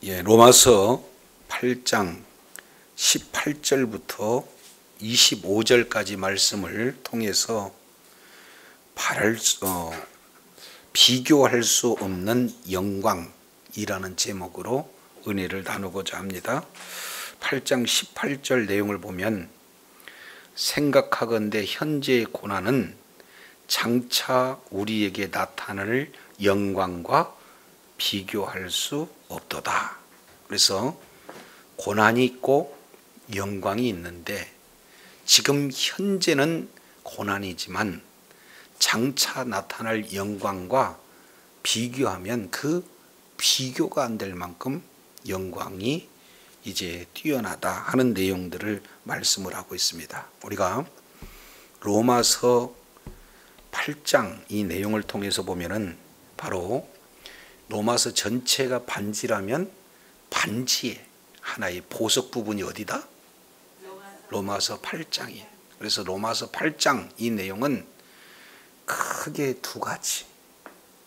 로마서 8장 18절부터 25절까지 말씀을 통해서 비교할 수 없는 영광이라는 제목으로 은혜를 나누고자 합니다. 8장 18절 내용을 보면 생각하건대 현재의 고난은 장차 우리에게 나타날 영광과 비교할 수 없도다. 그래서 고난이 있고 영광이 있는데 지금 현재는 고난이지만 장차 나타날 영광과 비교하면 그 비교가 안 될 만큼 영광이 이제 뛰어나다 하는 내용들을 말씀을 하고 있습니다. 우리가 로마서 8장 이 내용을 통해서 보면은 바로 로마서 전체가 반지라면 반지의 하나의 보석 부분이 어디다? 로마서 8장이에요. 그래서 로마서 8장 이 내용은 크게 두 가지,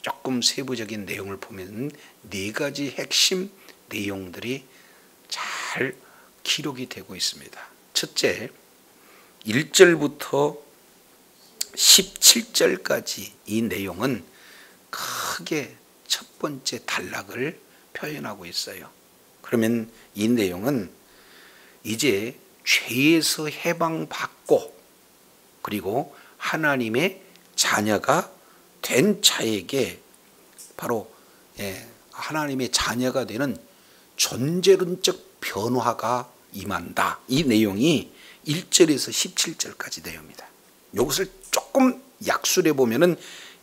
조금 세부적인 내용을 보면 네 가지 핵심 내용들이 잘 기록이 되고 있습니다. 첫째, 1절부터 17절까지 이 내용은 크게 첫 번째 단락을 표현하고 있어요. 그러면 이 내용은 이제 죄에서 해방받고 그리고 하나님의 자녀가 된 자에게 바로 하나님의 자녀가 되는 존재론적 변화가 임한다. 이 내용이 1절에서 17절까지 내용입니다. 이것을 조금 약술해 보면은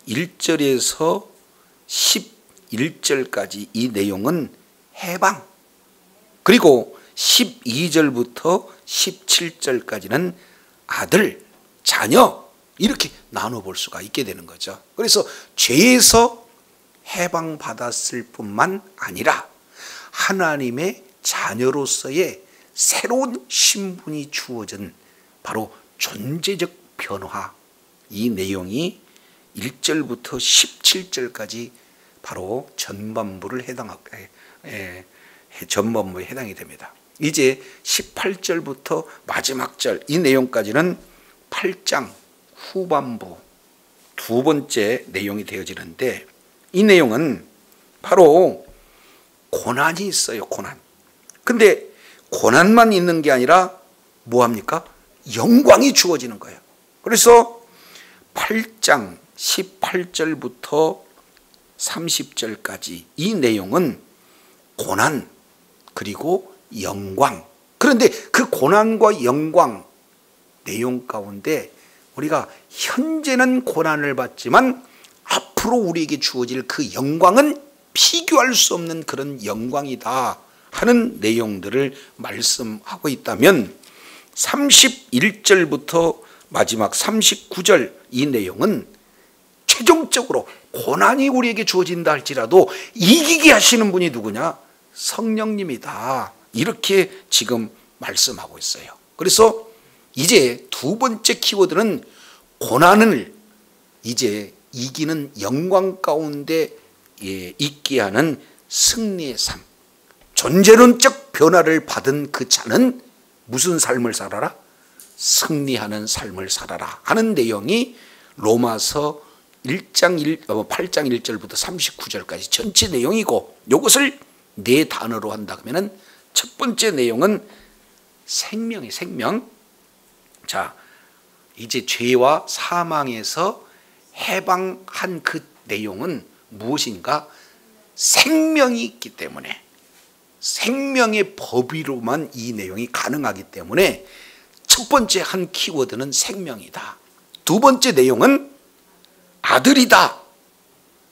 1절에서 11절까지 이 내용은 해방, 그리고 12절부터 17절까지는 아들, 자녀, 이렇게 나눠볼 수가 있게 되는 거죠. 그래서 죄에서 해방받았을 뿐만 아니라 하나님의 자녀로서의 새로운 신분이 주어진 바로 존재적 변화, 이 내용이 1절부터 17절까지 바로 전반부에 해당이 됩니다. 이제 18절부터 마지막 절 이 내용까지는 8장 후반부 두 번째 내용이 되어지는데 이 내용은 바로 고난이 있어요. 고난. 근데 고난만 있는 게 아니라 뭐합니까? 영광이 주어지는 거예요. 그래서 8장 18절부터 30절까지 이 내용은 고난 그리고 영광. 그런데 그 고난과 영광 내용 가운데 우리가 현재는 고난을 받지만 앞으로 우리에게 주어질 그 영광은 비교할 수 없는 그런 영광이다 하는 내용들을 말씀하고 있다면 31절부터 마지막 39절 이 내용은 최종적으로 고난이 우리에게 주어진다 할지라도 이기게 하시는 분이 누구냐? 성령님이다. 이렇게 지금 말씀하고 있어요. 그래서 이제 두 번째 키워드는 고난을 이제 이기는 영광 가운데 있게 하는 승리의 삶. 존재론적 변화를 받은 그 자는 무슨 삶을 살아라? 승리하는 삶을 살아라 하는 내용이 로마서 8장 1절부터 39절까지 전체 내용이고, 이것을 네 단어로 한다 그러면 첫 번째 내용은 생명의 생명. 자, 이제 죄와 사망에서 해방한 그 내용은 무엇인가? 생명이 있기 때문에, 생명의 법위로만 이 내용이 가능하기 때문에 첫 번째 한 키워드는 생명이다. 두 번째 내용은 아들이다.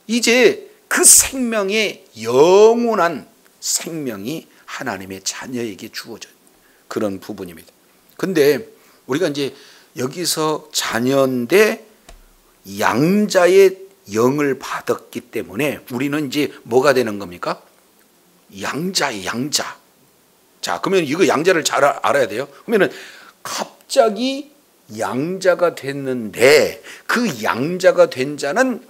이제 그 생명의 영원한 생명이 하나님의 자녀에게 주어진 그런 부분입니다. 근데 우리가 이제 여기서 자녀인데 양자의 영을 받았기 때문에 우리는 이제 뭐가 되는 겁니까? 양자의 양자. 자, 그러면 이거 양자를 잘 알아야 돼요. 그러면은 갑자기 양자가 됐는데 그 양자가 된 자는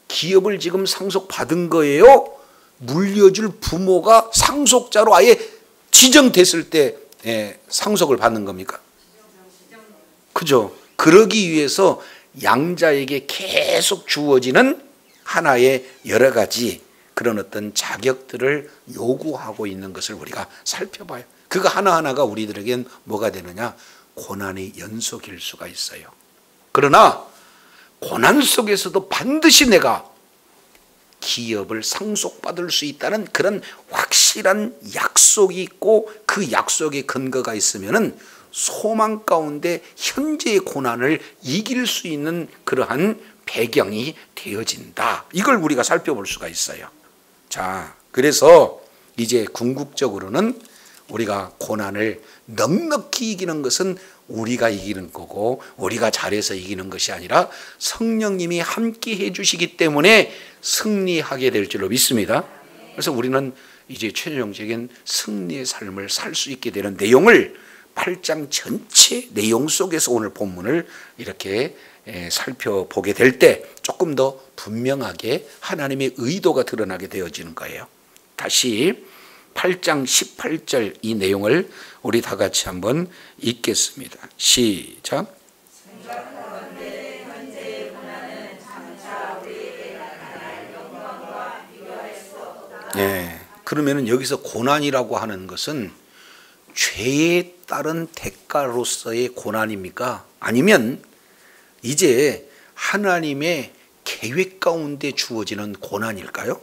기업을 지금 상속받은 거예요? 물려줄 부모가 상속자로 아예 지정됐을 때 상속을 받는 겁니까? 그죠? 그러기 위해서 양자에게 계속 주어지는 하나의 여러 가지 그런 어떤 자격들을 요구하고 있는 것을 우리가 살펴봐요. 그거 하나하나가 우리들에겐 뭐가 되느냐? 고난의 연속일 수가 있어요. 그러나 고난 속에서도 반드시 내가 기업을 상속받을 수 있다는 그런 확실한 약속이 있고 그 약속의 근거가 있으면은 소망 가운데 현재의 고난을 이길 수 있는 그러한 배경이 되어진다. 이걸 우리가 살펴볼 수가 있어요. 자, 그래서 이제 궁극적으로는 우리가 고난을 넉넉히 이기는 것은 우리가 이기는 거고 우리가 잘해서 이기는 것이 아니라 성령님이 함께 해주시기 때문에 승리하게 될 줄로 믿습니다. 그래서 우리는 이제 최종적인 승리의 삶을 살 수 있게 되는 내용을 8장 전체 내용 속에서 오늘 본문을 이렇게 살펴보게 될 때 조금 더 분명하게 하나님의 의도가 드러나게 되어지는 거예요. 다시 8장 18절 이 내용을 우리 다 같이 한번 읽겠습니다. 시작. 그러면은 여기서 고난이라고 하는 것은 죄에 따른 대가로서의 고난입니까? 아니면 이제 하나님의 계획 가운데 주어지는 고난일까요?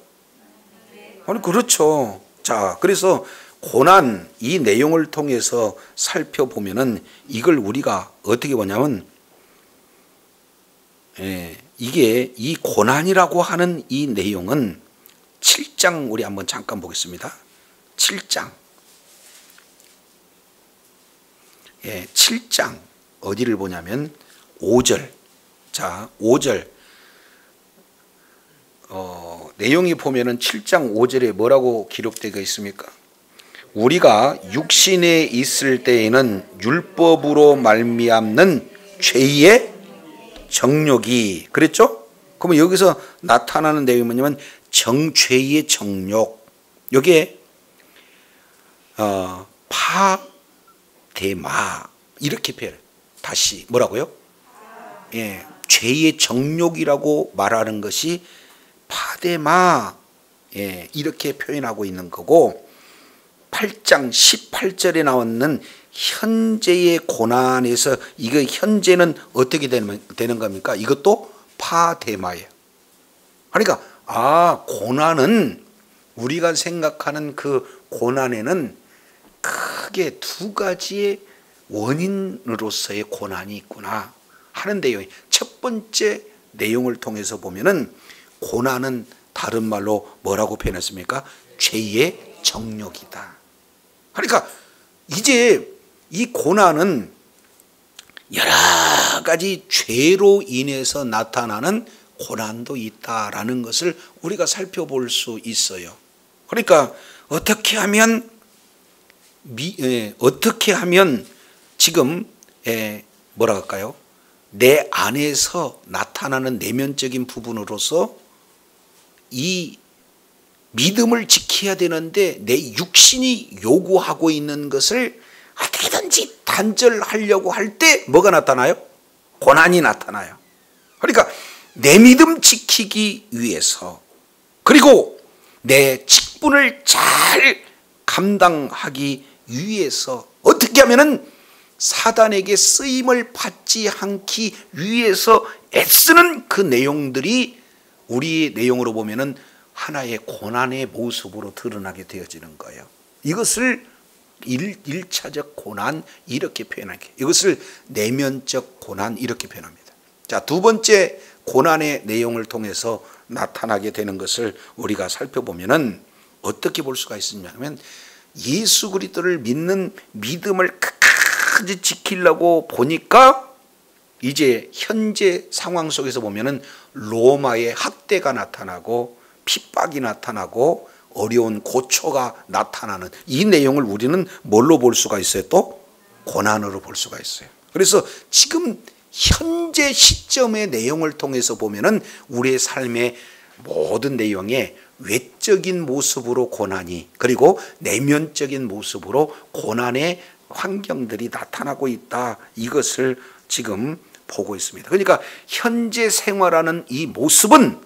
아니, 그렇죠. 자, 그래서 고난 이 내용을 통해서 살펴보면은 이걸 우리가 어떻게 보냐면 이게 이 고난이라고 하는 이 내용은 7장 우리 한번 잠깐 보겠습니다. 7장 7장 어디를 보냐면 5절. 자, 5절 내용이 보면은 7장 5절에 뭐라고 기록되어 있습니까? 우리가 육신에 있을 때에는 율법으로 말미암는 죄의 정욕이 그랬죠? 그러면 여기서 나타나는 내용이 뭐냐면 죄의 정욕. 여기에 파데마 이렇게 표현해요. 다시 뭐라고요? 죄의 정욕이라고 말하는 것이 파데마 이렇게 표현하고 있는 거고 8장 18절에 나오는 현재의 고난에서 이거 현재는 어떻게 되는 겁니까? 이것도 파데마예요. 그러니까 고난은 우리가 생각하는 그 고난에는 크게 두 가지의 원인으로서의 고난이 있구나 하는데요. 첫 번째 내용을 통해서 보면은 고난은 다른 말로 뭐라고 표현했습니까? 죄의 정욕이다. 그러니까 이제 이 고난은 여러 가지 죄로 인해서 나타나는 고난도 있다라는 것을 우리가 살펴볼 수 있어요. 그러니까 어떻게 하면 지금 뭐라 할까요? 내 안에서 나타나는 내면적인 부분으로서 이 믿음을 지켜야 되는데 내 육신이 요구하고 있는 것을 어떻게든지 단절하려고 할 때 뭐가 나타나요? 고난이 나타나요. 그러니까 내 믿음 지키기 위해서 그리고 내 직분을 잘 감당하기 위해서 어떻게 하면은 사단에게 쓰임을 받지 않기 위해서 애쓰는 그 내용들이 우리의 내용으로 보면은 하나의 고난의 모습으로 드러나게 되어지는 거예요. 이것을 1차적 고난 이렇게 표현할게요. 이것을 내면적 고난 이렇게 표현합니다. 자, 두 번째 고난의 내용을 통해서 나타나게 되는 것을 우리가 살펴보면은 어떻게 볼 수가 있느냐면 예수 그리스도를 믿는 믿음을 끝까지 지키려고 보니까 이제 현재 상황 속에서 보면은 로마의 학대가 나타나고 핍박이 나타나고 어려운 고초가 나타나는 이 내용을 우리는 뭘로 볼 수가 있어요? 또 고난으로 볼 수가 있어요. 그래서 지금 현재 시점의 내용을 통해서 보면은 우리의 삶의 모든 내용에 외적인 모습으로 고난이, 그리고 내면적인 모습으로 고난의 환경들이 나타나고 있다. 이것을 지금 보고 있습니다. 그러니까 현재 생활하는 이 모습은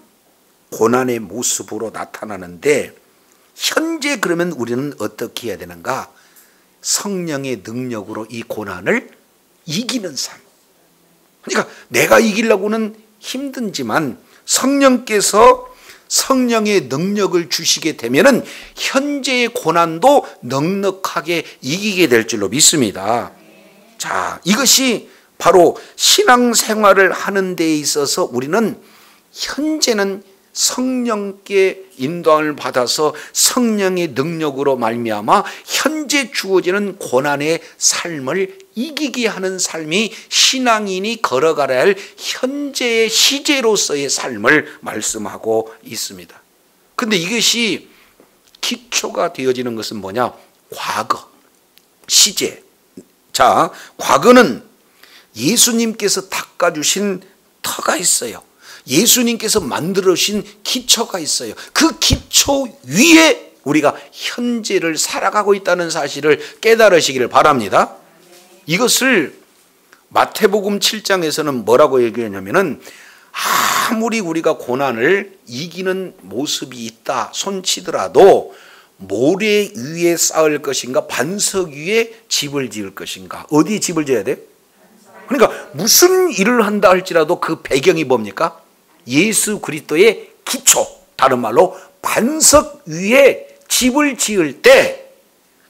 고난의 모습으로 나타나는데, 현재 그러면 우리는 어떻게 해야 되는가? 성령의 능력으로 이 고난을 이기는 삶. 그러니까 내가 이기려고는 힘든지만 성령께서 성령의 능력을 주시게 되면은 현재의 고난도 넉넉하게 이기게 될 줄로 믿습니다. 자, 이것이 바로 신앙생활을 하는 데 있어서 우리는 현재는 성령께 인도함을 받아서 성령의 능력으로 말미암아 현재 주어지는 고난의 삶을 이기게 하는 삶이 신앙인이 걸어가야 할 현재의 시제로서의 삶을 말씀하고 있습니다. 그런데 이것이 기초가 되어지는 것은 뭐냐? 과거, 시제. 자, 과거는 예수님께서 닦아주신 터가 있어요. 예수님께서 만들어주신 기초가 있어요. 그 기초 위에 우리가 현재를 살아가고 있다는 사실을 깨달으시기를 바랍니다. 이것을 마태복음 7장에서는 뭐라고 얘기하냐면은, 아무리 우리가 고난을 이기는 모습이 있다 손치더라도 모래 위에 쌓을 것인가 반석 위에 집을 지을 것인가. 어디 집을 지어야 돼? 그러니까 무슨 일을 한다 할지라도 그 배경이 뭡니까? 예수 그리스도의 기초, 다른 말로 반석 위에 집을 지을 때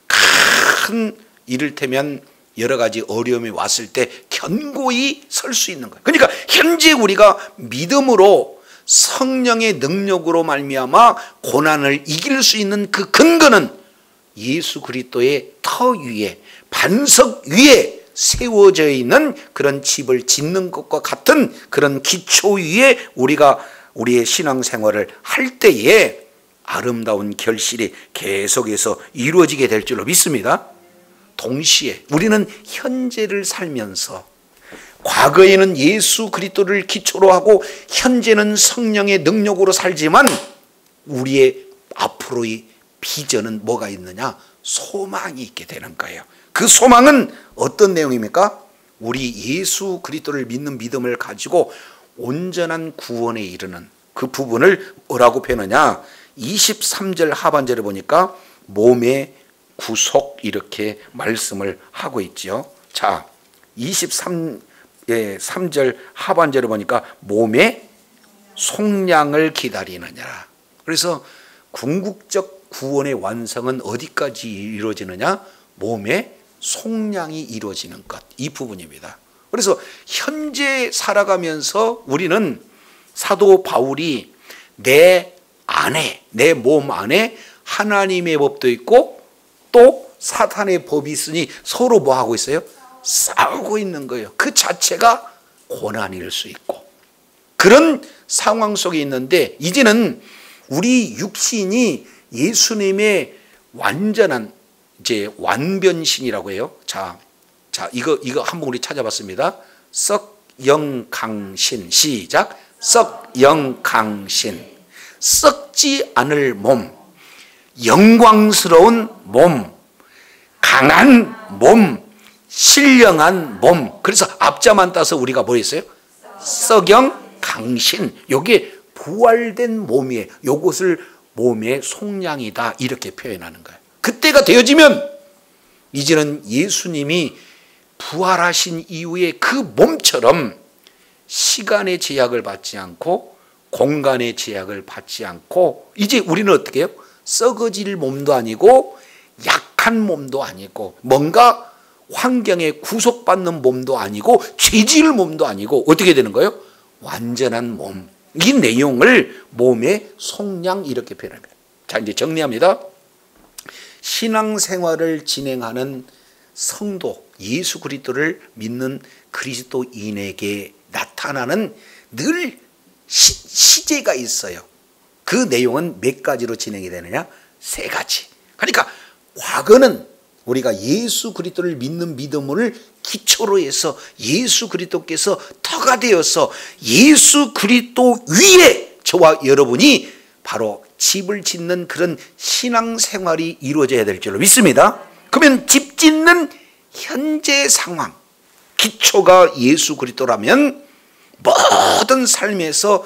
큰, 이를테면 여러 가지 어려움이 왔을 때 견고히 설 수 있는 거예요. 그러니까 현재 우리가 믿음으로 성령의 능력으로 말미암아 고난을 이길 수 있는 그 근거는 예수 그리스도의 터 위에, 반석 위에 세워져 있는 그런 집을 짓는 것과 같은 그런 기초 위에 우리가 우리의 신앙생활을 할 때에 아름다운 결실이 계속해서 이루어지게 될 줄로 믿습니다. 동시에 우리는 현재를 살면서 과거에는 예수 그리스도를 기초로 하고 현재는 성령의 능력으로 살지만 우리의 앞으로의 비전은 뭐가 있느냐? 소망이 있게 되는 거예요. 그 소망은 어떤 내용입니까? 우리 예수 그리스도를 믿는 믿음을 가지고 온전한 구원에 이르는 그 부분을 뭐라고 표현하냐? 23절 하반절에 보니까 몸의 구속, 이렇게 말씀을 하고 있죠. 자, 3절 하반절에 보니까 몸의 속량을 기다리느냐. 그래서 궁극적 구원의 완성은 어디까지 이루어지느냐? 몸의 속량이 이루어지는 것, 이 부분입니다. 그래서 현재 살아가면서 우리는 사도 바울이 내 안에, 내 몸 안에 하나님의 법도 있고 또 사탄의 법이 있으니 서로 뭐 하고 있어요? 싸우고 있는 거예요. 그 자체가 고난일 수 있고, 그런 상황 속에 있는데 이제는 우리 육신이 예수님의 완전한 이제 완변신이라고 해요. 자, 이거 한번 우리 찾아봤습니다. 썩영강신, 시작. 썩영강신, 썩지 않을 몸, 영광스러운 몸, 강한 몸, 신령한 몸. 그래서 앞자만 따서 우리가 뭐 했어요? 썩영강신. 요게 부활된 몸이에요. 요것을 몸의 속량이다, 이렇게 표현하는 거예요. 그때가 되어지면 이제는 예수님이 부활하신 이후에 그 몸처럼 시간의 제약을 받지 않고 공간의 제약을 받지 않고, 이제 우리는 어떻게 해요? 썩어질 몸도 아니고 약한 몸도 아니고 뭔가 환경에 구속받는 몸도 아니고 죄질 몸도 아니고 어떻게 되는 거예요? 완전한 몸. 이 내용을 몸의 속량, 이렇게 표현합니다. 자, 이제 정리합니다. 신앙생활을 진행하는 성도, 예수 그리스도를 믿는 그리스도인에게 나타나는 늘 시제가 있어요. 그 내용은 몇 가지로 진행이 되느냐? 3가지. 그러니까 과거는 우리가 예수 그리스도를 믿는 믿음을 기초로 해서 예수 그리스도께서 터가 되어서 예수 그리스도 위에 저와 여러분이 바로 집을 짓는 그런 신앙생활이 이루어져야 될 줄로 믿습니다. 그러면 집 짓는 현재 상황, 기초가 예수 그리스도라면 모든 삶에서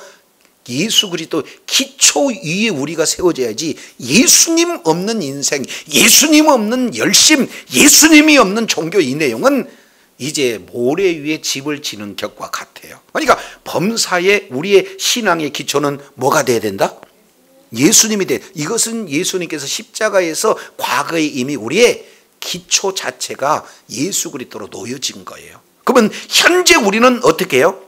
예수 그리스도 기초 위에 우리가 세워져야지, 예수님 없는 인생, 예수님 없는 열심, 예수님이 없는 종교, 이 내용은 이제 모래 위에 집을 지는 격과 같아요. 그러니까 범사에 우리의 신앙의 기초는 뭐가 돼야 된다? 예수님이 돼. 이것은 예수님께서 십자가에서 과거에 이미 우리의 기초 자체가 예수 그리스도로 놓여진 거예요. 그러면 현재 우리는 어떻게 해요?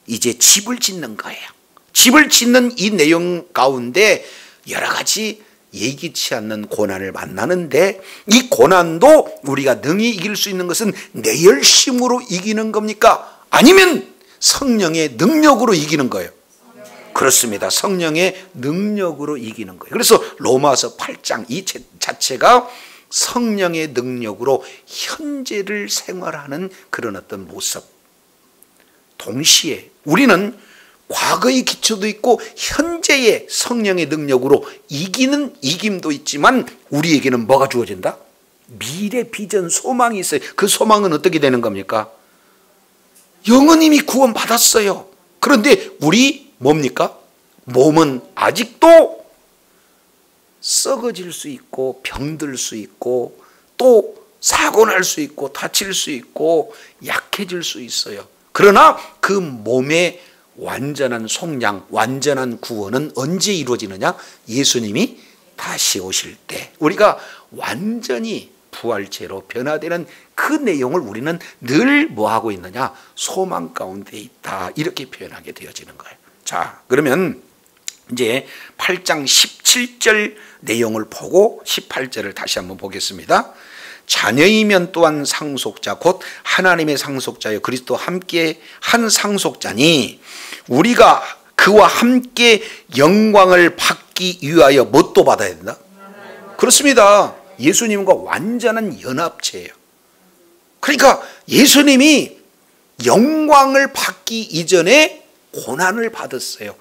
이제 집을 짓는 거예요. 집을 짓는 이 내용 가운데 여러 가지 예기치 않는 고난을 만나는데, 이 고난도 우리가 능히 이길 수 있는 것은 내 열심으로 이기는 겁니까? 아니면 성령의 능력으로 이기는 거예요? 그렇습니다. 성령의 능력으로 이기는 거예요. 그래서 로마서 8장 이 자체가 성령의 능력으로 현재를 생활하는 그런 어떤 모습. 동시에 우리는 과거의 기초도 있고 현재의 성령의 능력으로 이기는 이김도 있지만, 우리에게는 뭐가 주어진다? 미래 비전, 소망이 있어요. 그 소망은 어떻게 되는 겁니까? 영은 이미 구원받았어요. 그런데 우리 뭡니까? 몸은 아직도 썩어질 수 있고 병들 수 있고 또 사고 날 수 있고 다칠 수 있고 약해질 수 있어요. 그러나 그 몸의 완전한 속량, 완전한 구원은 언제 이루어지느냐? 예수님이 다시 오실 때 우리가 완전히 부활체로 변화되는 그 내용을 우리는 늘 뭐하고 있느냐? 소망 가운데 있다, 이렇게 표현하게 되어지는 거예요. 자, 그러면 이제 8장 17절 내용을 보고 18절을 다시 한번 보겠습니다. 자녀이면 또한 상속자, 곧 하나님의 상속자여 그리스도 함께 한 상속자니, 우리가 그와 함께 영광을 받기 위하여 뭣도 받아야 된다? 그렇습니다. 예수님과 완전한 연합체예요. 그러니까 예수님이 영광을 받기 이전에 고난을 받았어요.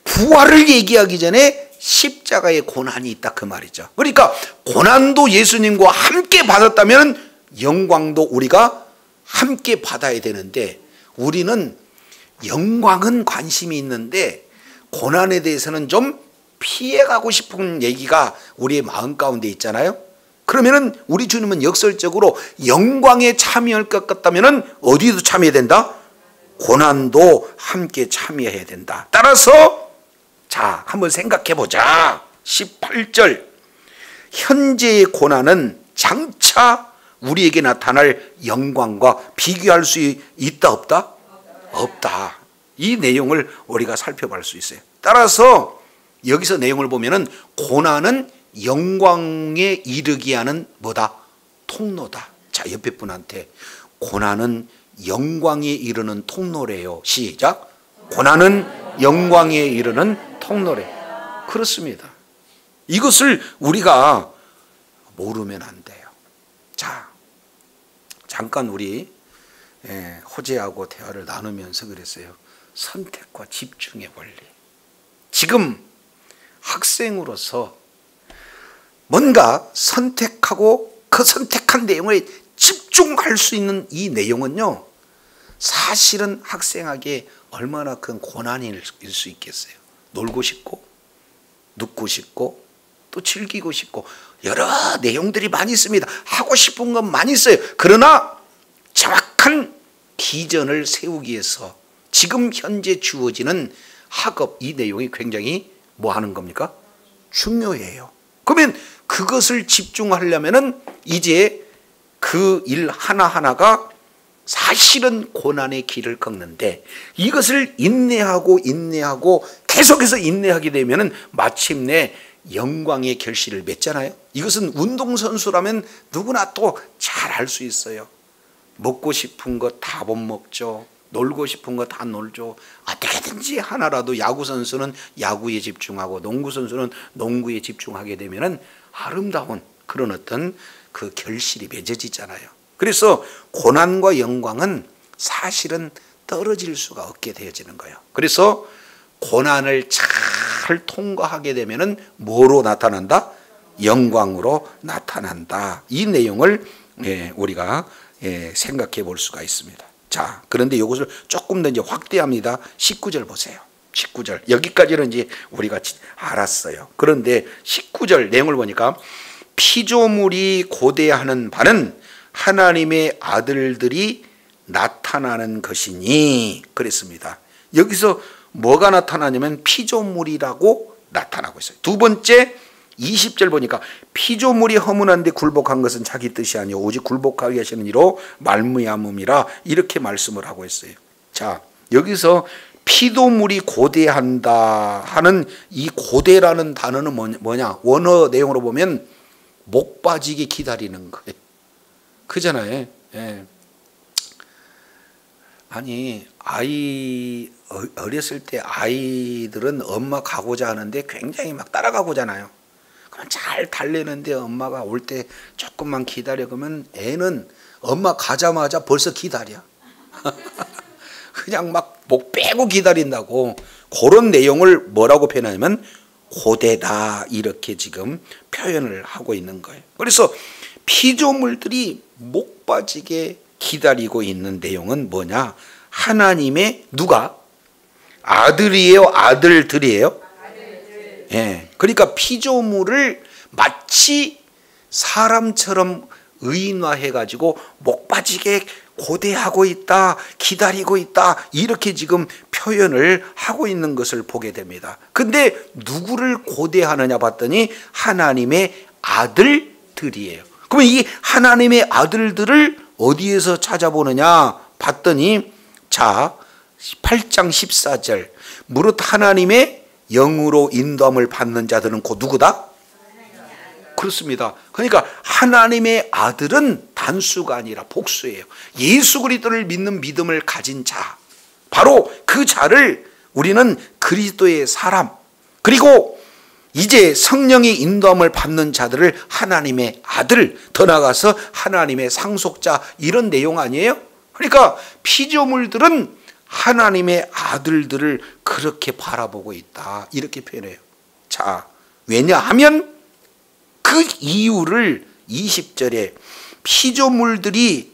부활을 얘기하기 전에 십자가의 고난이 있다, 그 말이죠. 그러니까 고난도 예수님과 함께 받았다면 영광도 우리가 함께 받아야 되는데, 우리는 영광은 관심이 있는데 고난에 대해서는 좀 피해가고 싶은 얘기가 우리의 마음 가운데 있잖아요. 그러면은 우리 주님은 역설적으로 영광에 참여할 것 같다면은 어디도 참여해야 된다? 고난도 함께 참여해야 된다. 따라서 자, 한번 생각해 보자. 18절, 현재의 고난은 장차 우리에게 나타날 영광과 비교할 수 있다 없다? 없다. 이 내용을 우리가 살펴볼 수 있어요. 따라서 여기서 내용을 보면은 고난은 영광에 이르게 하는 뭐다? 통로다. 자, 옆에 분한테 고난은 영광에 이르는 통로래요. 시작. 고난은 영광에 이르는 통로래. 그렇습니다. 이것을 우리가 모르면 안 돼요. 자, 잠깐 우리 호재하고 대화를 나누면서 그랬어요. 선택과 집중의 원리. 지금 학생으로서 뭔가 선택하고 그 선택한 내용에 집중할 수 있는 이 내용은요, 사실은 학생에게 얼마나 큰 고난일 수 있겠어요. 놀고 싶고 눕고 싶고 또 즐기고 싶고 여러 내용들이 많이 있습니다. 하고 싶은 건 많이 있어요. 그러나 정확한 비전을 세우기 위해서 지금 현재 주어지는 학업, 이 내용이 굉장히 뭐 하는 겁니까? 중요해요. 그러면 그것을 집중하려면은 이제 그 일 하나하나가 사실은 고난의 길을 걷는데, 이것을 인내하고 계속해서 인내하게 되면은 마침내 영광의 결실을 맺잖아요. 이것은 운동선수라면 누구나 또 잘 알 수 있어요. 먹고 싶은 거 다 못 먹죠. 놀고 싶은 거 다 놀죠. 어떻게든지 하나라도, 야구선수는 야구에 집중하고 농구선수는 농구에 집중하게 되면은 아름다운 그런 어떤 그 결실이 맺어지잖아요. 그래서 고난과 영광은 사실은 떨어질 수가 없게 되어지는 거예요. 그래서 고난을 잘 잘 통과하게 되면은 뭐로 나타난다? 영광으로 나타난다. 이 내용을 우리가 생각해 볼 수가 있습니다. 자, 그런데 이것을 조금 더 이제 확대합니다. 19절 보세요. 19절. 여기까지는 이제 우리가 알았어요. 그런데 19절 내용을 보니까 피조물이 고대하는 바는 하나님의 아들들이 나타나는 것이니 그랬습니다. 여기서 뭐가 나타나냐면 피조물이라고 나타나고 있어요. 두 번째 20절 보니까 피조물이 허문한데 굴복한 것은 자기 뜻이 아니요 오직 굴복하게 하시는 이로 말미암음이라 이렇게 말씀을 하고 있어요. 자, 여기서 피조물이 고대한다 하는 이 고대라는 단어는 뭐냐? 원어 내용으로 보면 목 빠지게 기다리는 거예요. 그잖아요. 예. 아니 어렸을 때 아이들은 엄마 가고자 하는데 굉장히 막 따라가고자 하잖아요. 그럼 잘 달래는데 엄마가 올 때 조금만 기다려 그러면 애는 엄마 가자마자 벌써 기다려. 그냥 막 목 빼고 기다린다고. 그런 내용을 뭐라고 표현하냐면 고대다 이렇게 지금 표현을 하고 있는 거예요. 그래서 피조물들이 목 빠지게 기다리고 있는 내용은 뭐냐? 하나님의 누가? 아들이에요? 아들들이에요? 아들들. 예. 그러니까 피조물을 마치 사람처럼 의인화해 가지고 목 빠지게 고대하고 있다, 기다리고 있다 이렇게 지금 표현을 하고 있는 것을 보게 됩니다. 근데 누구를 고대하느냐 봤더니 하나님의 아들들이에요. 그러면 이 하나님의 아들들을 어디에서 찾아보느냐 봤더니 자 8장 14절 무릇 하나님의 영으로 인도함을 받는 자들은 곧 누구다? 그렇습니다. 그러니까 하나님의 아들은 단수가 아니라 복수예요. 예수 그리스도를 믿는 믿음을 가진 자, 바로 그 자를 우리는 그리스도의 사람, 그리고 이제 성령의 인도함을 받는 자들을 하나님의 아들, 더 나아가서 하나님의 상속자 이런 내용 아니에요? 그러니까 피조물들은 하나님의 아들들을 그렇게 바라보고 있다 이렇게 표현해요. 자, 왜냐하면 그 이유를 20절에 피조물들이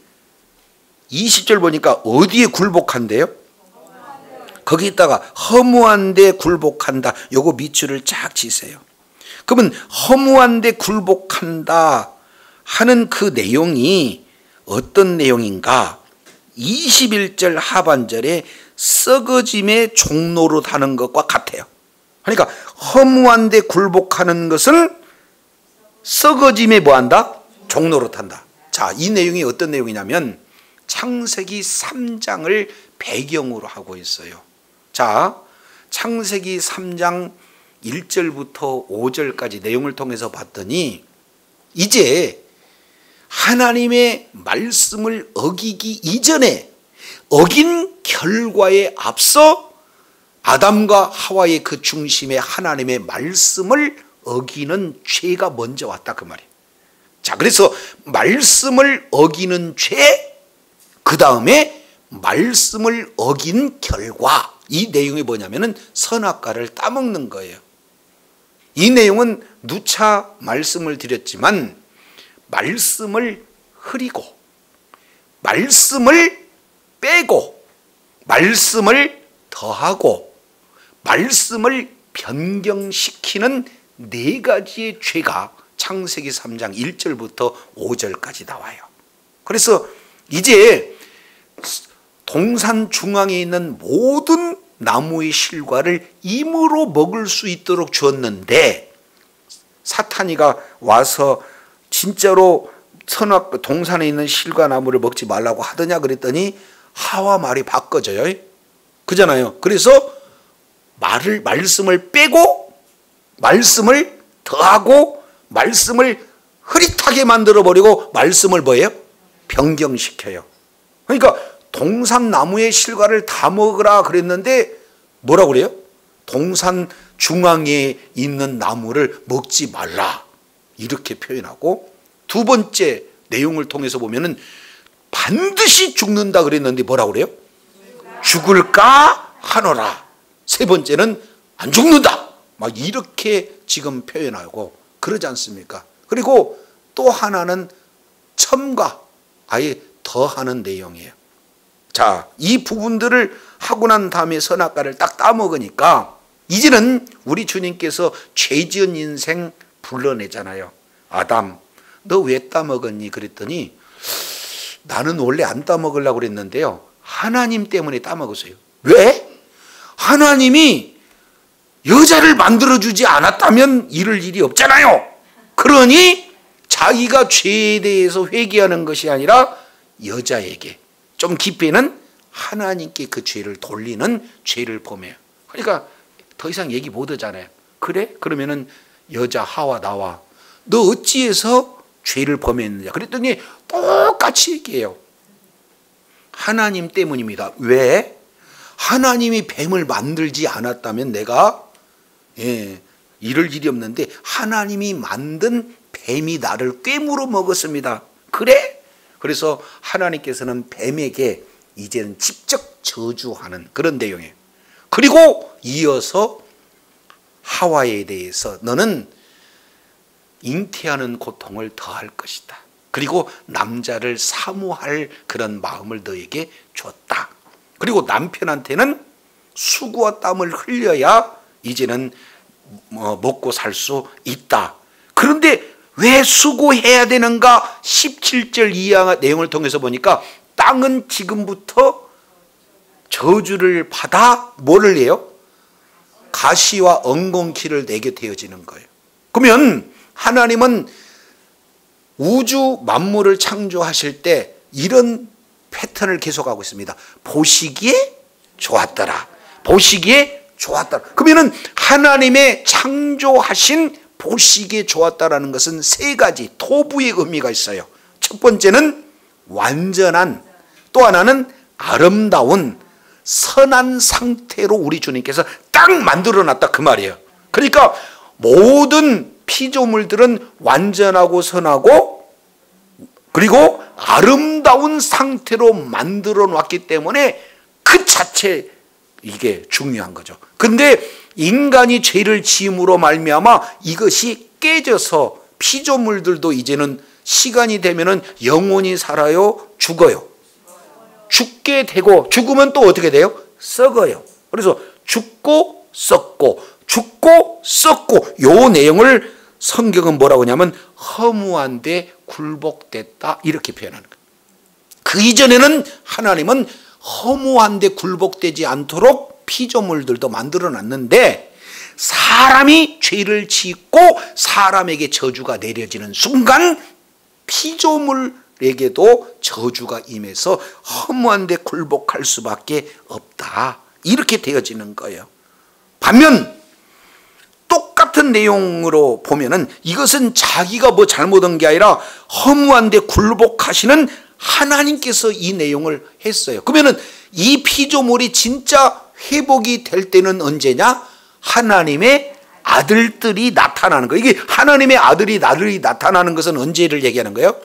20절 보니까 어디에 굴복한대요? 거기다가 허무한데 굴복한다. 요거 밑줄을 쫙 치세요. 그러면 허무한데 굴복한다 하는 그 내용이 어떤 내용인가? 21절 하반절에 썩어짐의 종로로 하는 것과 같아요. 그러니까 허무한데 굴복하는 것은 썩어짐에 뭐한다? 종로로 탄다. 자, 이 내용이 어떤 내용이냐면 창세기 3장을 배경으로 하고 있어요. 자, 창세기 3장 1절부터 5절까지 내용을 통해서 봤더니 이제 하나님의 말씀을 어기기 이전에 어긴 결과에 앞서 아담과 하와의 그 중심에 하나님의 말씀을 어기는 죄가 먼저 왔다 그 말이에요. 자, 그래서 말씀을 어기는 죄, 그 다음에 말씀을 어긴 결과, 이 내용이 뭐냐면은 선악과를 따먹는 거예요. 이 내용은 누차 말씀을 드렸지만 말씀을 흐리고 말씀을 빼고 말씀을 더하고 말씀을 변경시키는 네 가지의 죄가 창세기 3장 1절부터 5절까지 나와요. 그래서 이제 동산 중앙에 있는 모든 나무의 실과를 임으로 먹을 수 있도록 주었는데 사탄이가 와서 진짜로 동산에 있는 실과 나무를 먹지 말라고 하더냐 그랬더니 하와 말이 바꿔져요. 그잖아요. 그래서 말씀을 빼고 말씀을 더하고 말씀을 흐릿하게 만들어버리고 말씀을 뭐예요? 변경시켜요. 그러니까 동산 나무의 실과를 다 먹으라 그랬는데 뭐라고 그래요? 동산 중앙에 있는 나무를 먹지 말라 이렇게 표현하고, 두 번째 내용을 통해서 보면은 반드시 죽는다 그랬는데 뭐라고 그래요? 죽을까 하노라. 세 번째는 안 죽는다 막 이렇게 지금 표현하고 그러지 않습니까? 그리고 또 하나는 첨가, 아예 더하는 내용이에요. 자, 이 부분들을 하고 난 다음에 선악과를 딱 따먹으니까 이제는 우리 주님께서 죄 지은 인생 불러내잖아요. 아담, 너 왜 따먹었니? 그랬더니 나는 원래 안 따먹으려고 그랬는데요, 하나님 때문에 따먹었어요. 왜? 하나님이 여자를 만들어주지 않았다면 이럴 일이 없잖아요. 그러니 자기가 죄에 대해서 회개하는 것이 아니라 여자에게, 좀 깊이는 하나님께 그 죄를 돌리는 죄를 범해요. 그러니까 더 이상 얘기 못 하잖아요. 그래? 그러면은 여자 하와 나와 너 어찌해서 죄를 범했느냐 그랬더니 똑같이 얘기해요. 하나님 때문입니다. 왜? 하나님이 뱀을 만들지 않았다면 내가 이럴 일이 없는데 하나님이 만든 뱀이 나를 꿰물어 먹었습니다. 그래? 그래서 하나님께서는 뱀에게 이제는 직접 저주하는 그런 내용이에요. 그리고 이어서 하와에 대해서 너는 잉태하는 고통을 더할 것이다. 그리고 남자를 사모할 그런 마음을 너에게 줬다. 그리고 남편한테는 수고와 땀을 흘려야 이제는 먹고 살 수 있다. 그런데 왜 수고해야 되는가? 17절 이하 내용을 통해서 보니까 땅은 지금부터 저주를 받아 뭐를 해요? 가시와 엉겅퀴를 내게 되어지는 거예요. 그러면 하나님은 우주 만물을 창조하실 때 이런 패턴을 계속하고 있습니다. 보시기에 좋았더라. 보시기에 좋았더라. 그러면은 하나님의 창조하신 보시기에 좋았다라는 것은 세 가지 토부의 의미가 있어요. 첫 번째는 완전한, 또 하나는 아름다운 선한 상태로 우리 주님께서 딱 만들어놨다 그 말이에요. 그러니까 모든 피조물들은 완전하고 선하고 그리고 아름다운 상태로 만들어 놨기 때문에 그 자체 이게 중요한 거죠. 근데 인간이 죄를 지음으로 말미암아 이것이 깨져서 피조물들도 이제는 시간이 되면은 영원히 살아요, 죽어요. 죽게 되고 죽으면 또 어떻게 돼요? 썩어요. 그래서 죽고 썩고 죽고 썩고 요 내용을 성경은 뭐라고 하냐면 허무한데 굴복됐다 이렇게 표현하는 거예요. 그 이전에는 하나님은 허무한데 굴복되지 않도록 피조물들도 만들어놨는데 사람이 죄를 짓고 사람에게 저주가 내려지는 순간 피조물에게도 저주가 임해서 허무한데 굴복할 수밖에 없다 이렇게 되어지는 거예요. 반면 똑같은 내용으로 보면은 이것은 자기가 뭐 잘못한 게 아니라 허무한데 굴복하시는 하나님께서 이 내용을 했어요. 그러면은 이 피조물이 진짜 회복이 될 때는 언제냐? 하나님의 아들들이 나타나는 거예요. 이게 하나님의 아들이 나타나는 것은 언제를 얘기하는 거예요?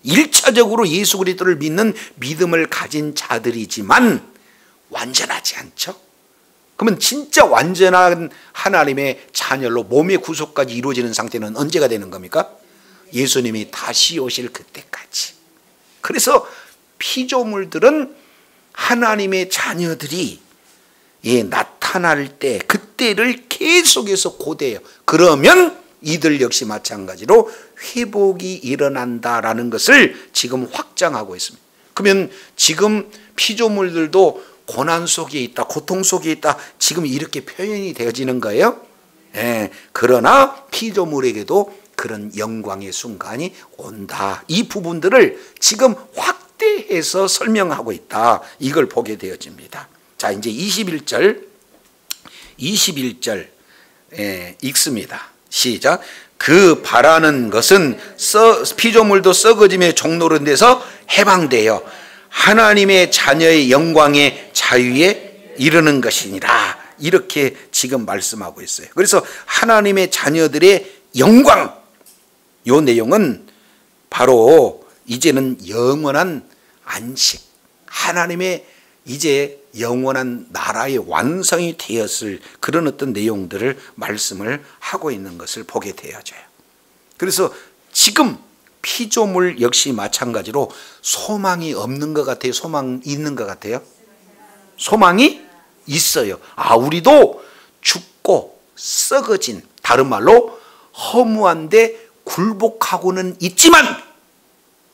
1차적으로 예수 그리스도를 믿는 믿음을 가진 자들이지만 완전하지 않죠. 그러면 진짜 완전한 하나님의 자녀로 몸의 구속까지 이루어지는 상태는 언제가 되는 겁니까? 예수님이 다시 오실 그때까지. 그래서 피조물들은 하나님의 자녀들이 나타날 때 그때를 계속해서 고대해요. 그러면 이들 역시 마찬가지로 회복이 일어난다라는 것을 지금 확장하고 있습니다. 그러면 지금 피조물들도 고난 속에 있다, 고통 속에 있다, 지금 이렇게 표현이 되어지는 거예요. 그러나 피조물에게도 그런 영광의 순간이 온다. 이 부분들을 지금 확대해서 설명하고 있다. 이걸 보게 되어집니다. 자, 이제 21절 읽습니다. 시작. 그 바라는 것은 피조물도 썩어짐에 종로른 데서 해방되어 하나님의 자녀의 영광의 자유에 이르는 것이니라. 이렇게 지금 말씀하고 있어요. 그래서 하나님의 자녀들의 영광, 요 내용은 바로 이제는 영원한 안식, 하나님의 이제 영원한 나라의 완성이 되었을 그런 어떤 내용들을 말씀을 하고 있는 것을 보게 되어져요. 그래서 지금 피조물 역시 마찬가지로 소망이 없는 것 같아요? 소망이 있는 것 같아요? 소망이 있어요. 우리도 죽고 썩어진, 다른 말로 허무한데 굴복하고는 있지만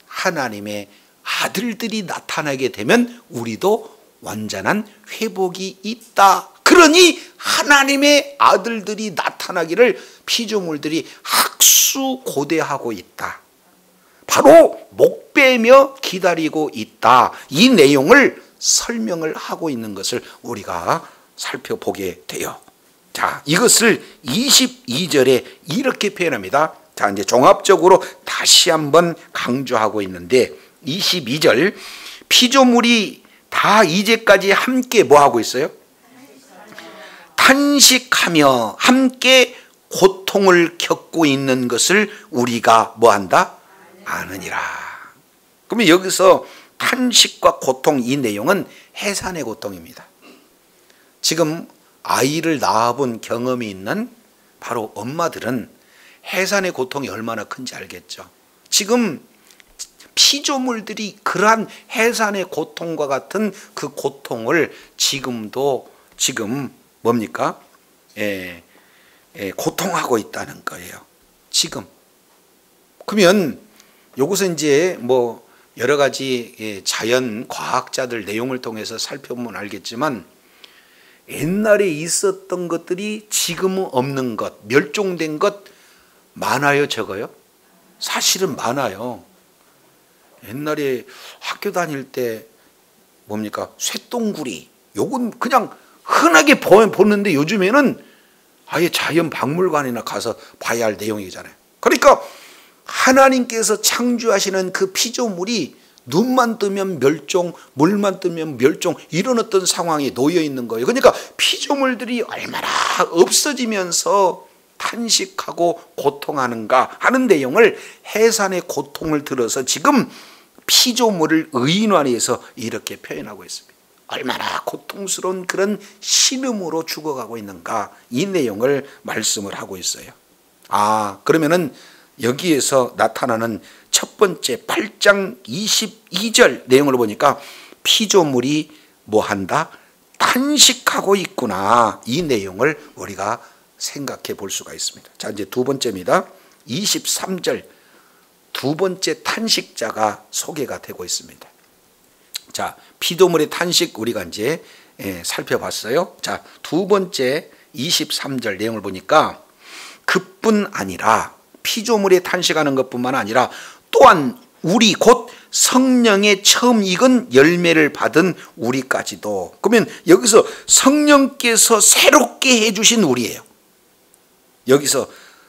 하나님의 아들들이 나타나게 되면 우리도 완전한 회복이 있다. 그러니 하나님의 아들들이 나타나기를 피조물들이 학수고대하고 있다. 바로 목배며 기다리고 있다. 이 내용을 설명을 하고 있는 것을 우리가 살펴보게 돼요. 자, 이것을 22절에 이렇게 표현합니다. 자, 이제 종합적으로 다시 한번 강조하고 있는데 22절, 피조물이 다 이제까지 함께 뭐 하고 있어요? 탄식하며 함께 고통을 겪고 있는 것을 우리가 뭐 한다? 아느니라. 그러면 여기서 탄식과 고통, 이 내용은 해산의 고통입니다. 지금 아이를 낳아본 경험이 있는 바로 엄마들은 해산의 고통이 얼마나 큰지 알겠죠. 지금 피조물들이 그러한 해산의 고통과 같은 그 고통을 지금 뭡니까? 고통하고 있다는 거예요. 지금. 그러면 여기서 이제 뭐 여러 가지 자연 과학자들 내용을 통해서 살펴보면 알겠지만 옛날에 있었던 것들이 지금은 없는 것, 멸종된 것 많아요, 적어요? 사실은 많아요. 옛날에 학교 다닐 때 뭡니까? 쇠똥구리. 요건 그냥 흔하게 보는데 요즘에는 아예 자연 박물관이나 가서 봐야 할 내용이잖아요. 그러니까 하나님께서 창조하시는 그 피조물이 눈만 뜨면 멸종, 물만 뜨면 멸종, 이런 어떤 상황에 놓여 있는 거예요. 그러니까 피조물들이 얼마나 없어지면서 탄식하고 고통하는가 하는 내용을 해산의 고통을 들어서 지금 피조물을 의인화해서 이렇게 표현하고 있습니다. 얼마나 고통스러운 그런 신음으로 죽어가고 있는가, 이 내용을 말씀을 하고 있어요. 그러면은 여기에서 나타나는 첫 번째 8장 22절 내용을 보니까 피조물이 뭐 한다? 탄식하고 있구나. 이 내용을 우리가 생각해 볼 수가 있습니다. 자, 이제 두 번째입니다. 23절 두 번째 탄식자가 소개가 되고 있습니다. 자, 피조물의 탄식 우리가 이제 살펴봤어요. 자, 두 번째 23절 내용을 보니까 그뿐 아니라 피조물의 탄식하는 것뿐만 아니라 또한 우리 곧 성령의 처음 익은 열매를 받은 우리까지도. 그러면 여기서 성령께서 새롭게 해주신 우리예요. 여기서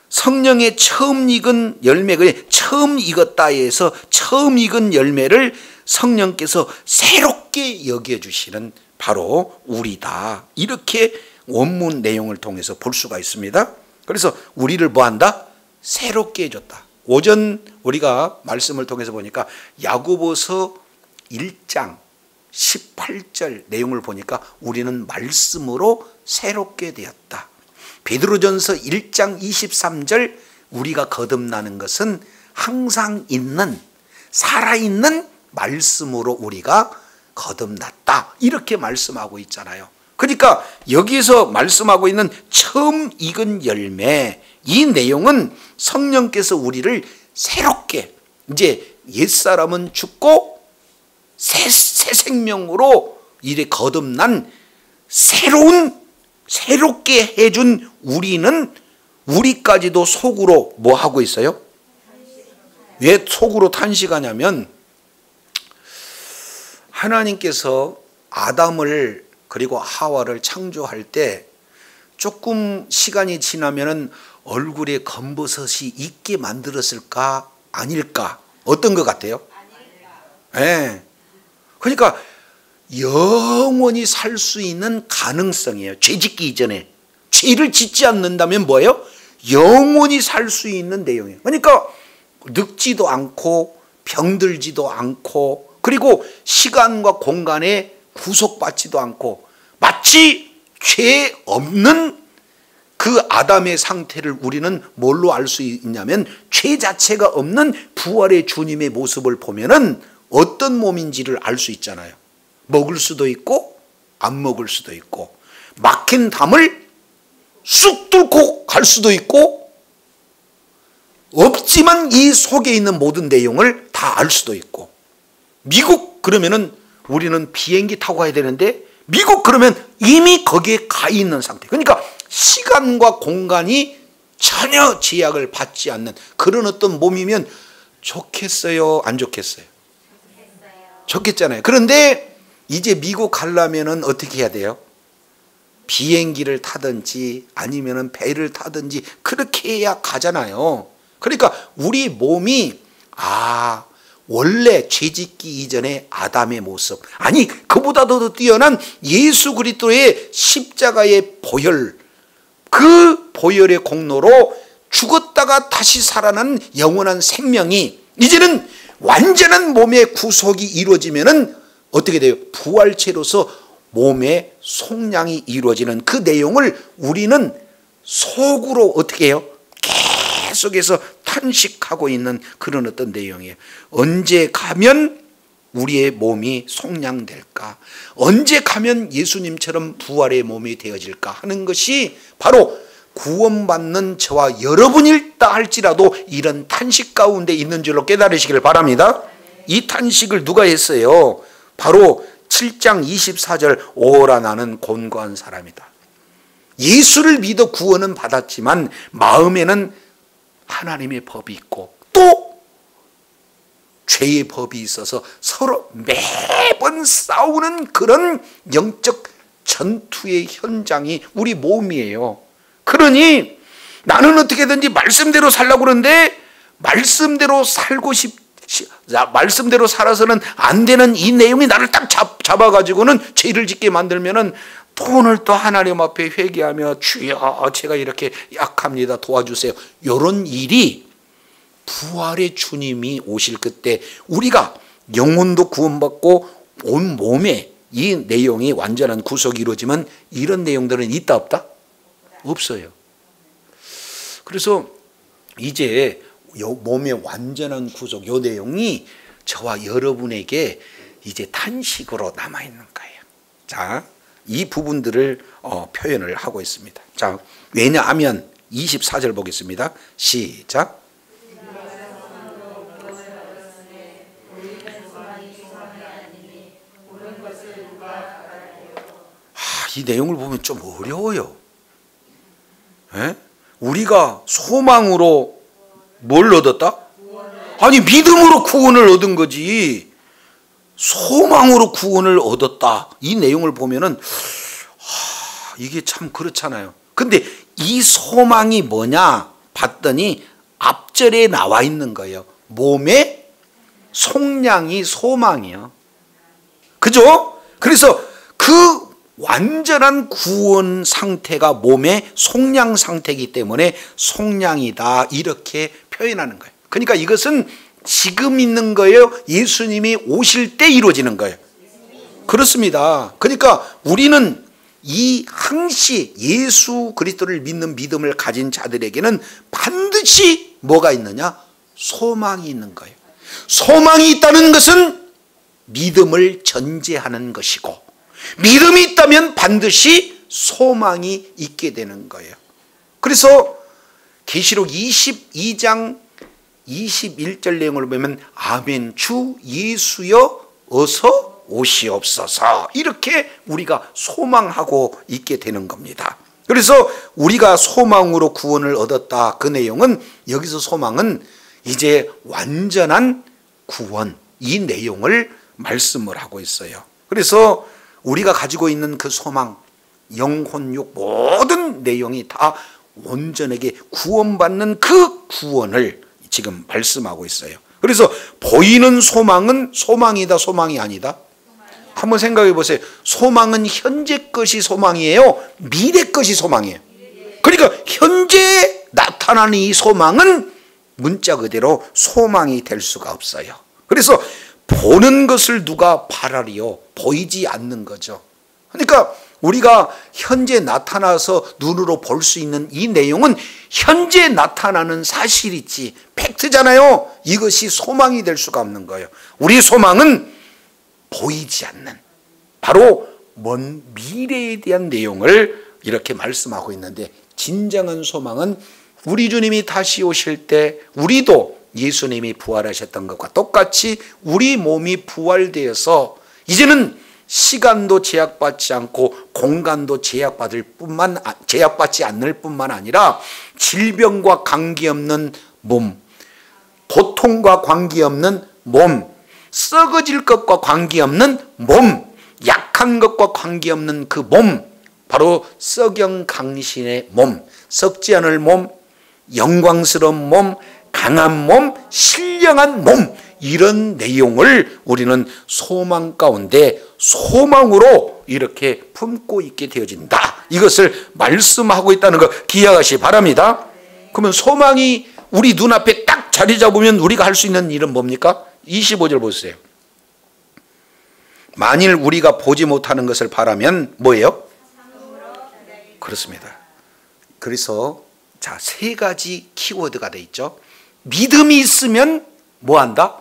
성령의 처음 익은 열매가 처음 익었다 해서 처음 익은 열매를 성령께서 새롭게 여겨주시는 바로 우리다. 이렇게 원문 내용을 통해서 볼 수가 있습니다. 그래서 우리를 뭐한다? 새롭게 해줬다. 오전 우리가 말씀을 통해서 보니까 야고보서 1장 18절 내용을 보니까 우리는 말씀으로 새롭게 되었다. 베드로전서 1장 23절 우리가 거듭나는 것은 항상 있는 살아있는 말씀으로 우리가 거듭났다. 이렇게 말씀하고 있잖아요. 그러니까 여기서 말씀하고 있는 처음 익은 열매, 이 내용은 성령께서 우리를 새롭게, 이제 옛사람은 죽고 새 생명으로 이래 거듭난 새롭게 해준 우리는 우리까지도 속으로 뭐 하고 있어요? 왜 속으로 탄식하냐면 하나님께서 아담을 그리고 하와를 창조할 때 조금 시간이 지나면은 얼굴에 검버섯이 있게 만들었을까 아닐까? 어떤 것 같아요? 네. 그러니까 영원히 살 수 있는 가능성이에요. 죄 짓기 이전에. 죄를 짓지 않는다면 뭐예요? 영원히 살 수 있는 내용이에요. 그러니까 늙지도 않고 병들지도 않고 그리고 시간과 공간에 구속받지도 않고 마치 죄 없는 그 아담의 상태를 우리는 뭘로 알 수 있냐면 죄 자체가 없는 부활의 주님의 모습을 보면은 어떤 몸인지를 알 수 있잖아요. 먹을 수도 있고 안 먹을 수도 있고 막힌 담을 쑥 뚫고 갈 수도 있고 없지만 이 속에 있는 모든 내용을 다 알 수도 있고 미국 그러면은 우리는 비행기 타고 가야 되는데 미국 그러면 이미 거기에 가 있는 상태. 그러니까 시간과 공간이 전혀 제약을 받지 않는 그런 어떤 몸이면 좋겠어요? 안 좋겠어요? 좋겠잖아요. 그런데 이제 미국 가려면은 어떻게 해야 돼요? 비행기를 타든지 아니면은 배를 타든지 그렇게 해야 가잖아요. 그러니까 우리 몸이 원래 죄짓기 이전의 아담의 모습, 아니 그보다도 더 뛰어난 예수 그리스도의 십자가의 보혈, 그 보혈의 공로로 죽었다가 다시 살아난 영원한 생명이 이제는 완전한 몸의 구속이 이루어지면은 어떻게 돼요? 부활체로서 몸의 속량이 이루어지는 그 내용을 우리는 속으로 어떻게 해요? 계속해서 탄식하고 있는 그런 어떤 내용이에요. 언제 가면 우리의 몸이 속량될까? 언제 가면 예수님처럼 부활의 몸이 되어질까 하는 것이 바로 구원받는 저와 여러분일다 할지라도 이런 탄식 가운데 있는 줄로 깨달으시길 바랍니다. 이 탄식을 누가 했어요? 바로 7장 24절 오라 나는 곤고한 사람이다. 예수를 믿어 구원은 받았지만 마음에는 하나님의 법이 있고 또 죄의 법이 있어서 서로 매번 싸우는 그런 영적 전투의 현장이 우리 몸이에요. 그러니 나는 어떻게든지 말씀대로 살려고 그러는데 말씀대로 살아서는 안 되는 이 내용이 나를 딱 잡아가지고는 죄를 짓게 만들면은 또 오늘 또 하나님 앞에 회개하며 주여 제가 이렇게 약합니다 도와주세요. 이런 일이 부활의 주님이 오실 그때 우리가 영혼도 구원받고 온 몸에 이 내용이 완전한 구속이 이루어지면 이런 내용들은 있다 없다? 없어요. 그래서 이제 몸의 완전한 구속 이 내용이 저와 여러분에게 이제 탄식으로 남아있는 거예요. 자, 이 부분들을 표현을 하고 있습니다. 자, 왜냐하면 24절 보겠습니다. 시작. 이 내용을 보면 좀 어려워요. 에? 우리가 소망으로 뭘 얻었다? 아니 믿음으로 구원을 얻은 거지. 소망으로 구원을 얻었다. 이 내용을 보면은 이게 참 그렇잖아요. 근데 이 소망이 뭐냐 봤더니 앞절에 나와 있는 거예요. 몸의 속량이 소망이요. 그죠? 그래서 그 완전한 구원 상태가 몸의 속량 상태이기 때문에 속량이다 이렇게 표현하는 거예요. 그러니까 이것은 지금 있는 거예요? 예수님이 오실 때 이루어지는 거예요? 그렇습니다. 그러니까 우리는 이 항시 예수 그리스도를 믿는 믿음을 가진 자들에게는 반드시 뭐가 있느냐? 소망이 있는 거예요. 소망이 있다는 것은 믿음을 전제하는 것이고 믿음이 있다면 반드시 소망이 있게 되는 거예요. 그래서 계시록 22장 21절 내용을 보면 아멘 주 예수여 어서 오시옵소서 이렇게 우리가 소망하고 있게 되는 겁니다. 그래서 우리가 소망으로 구원을 얻었다 그 내용은 여기서 소망은 이제 완전한 구원 이 내용을 말씀을 하고 있어요. 그래서 우리가 가지고 있는 그 소망 영혼육 모든 내용이 다 온전하게 구원받는 그 구원을 지금 말씀하고 있어요. 그래서 보이는 소망은 소망이다 소망이 아니다? 한번 생각해 보세요. 소망은 현재 것이 소망이에요? 미래 것이 소망이에요? 그러니까 현재 나타나는 이 소망은 문자 그대로 소망이 될 수가 없어요. 그래서 보는 것을 누가 바라리요? 보이지 않는 거죠. 그러니까 우리가 현재 나타나서 눈으로 볼 수 있는 이 내용은 현재 나타나는 사실이지 팩트잖아요. 이것이 소망이 될 수가 없는 거예요. 우리 소망은 보이지 않는 바로 먼 미래에 대한 내용을 이렇게 말씀하고 있는데, 진정한 소망은 우리 주님이 다시 오실 때 우리도 예수님이 부활하셨던 것과 똑같이 우리 몸이 부활되어서 이제는 시간도 제약받지 않고 공간도 제약받지 않을 뿐만 아니라 질병과 관계없는 몸, 고통과 관계없는 몸, 썩어질 것과 관계없는 몸, 약한 것과 관계없는 그 몸, 바로 석영강신의 몸, 썩지 않을 몸, 영광스러운 몸, 강한 몸, 신령한 몸, 이런 내용을 우리는 소망 가운데 소망으로 이렇게 품고 있게 되어진다. 이것을 말씀하고 있다는 거 기억하시기 바랍니다. 그러면 소망이 우리 눈앞에 딱 자리 잡으면 우리가 할 수 있는 일은 뭡니까? 25절 보세요. 만일 우리가 보지 못하는 것을 바라면 뭐예요? 그렇습니다. 그래서 자, 세 가지 키워드가 돼 있죠. 믿음이 있으면 뭐 한다?